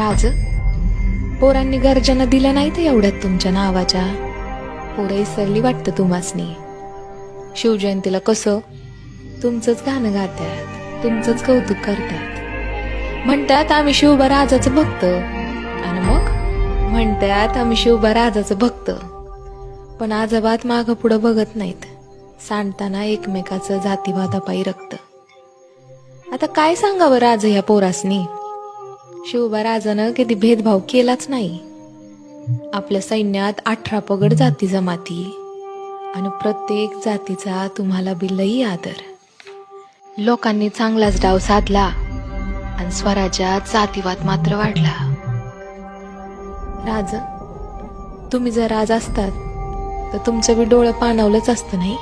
राज, पोरांनी गर्जना दिल्या नाहीत एवढ्यात तुमच्या नावाच्या. पोरं इसरली वाटतं तुम्हासनी. शिवजयंतीला कसं तुमचंच गाणं गातात, तुमचंच कौतुक करतात. म्हणतात आम्ही शिवबा राजाचं भक्त, आणि मग म्हणतात आम्ही शिवबा राजाचं भक्त. पण आजोबात मागं पुढं बघत नाहीत, सांडताना एकमेकाचं जातीवादापायी रक्त. आता काय सांगावं राज ह्या पोरासनी. शिवबा राजानं कधी भेदभाव केलाच नाही. आपल्या सैन्यात 18 पगड जाती जमाती, आणि प्रत्येक जातीचा तुम्हाला बिलही आदर. लोकांनी चांगलाच डाव साधला, आणि स्वराज्यात जातीवाद मात्र वाढला. राज, तुम्ही जर राज असतात तर तुमचं बी डोळं पाणावलंच असतं नाही.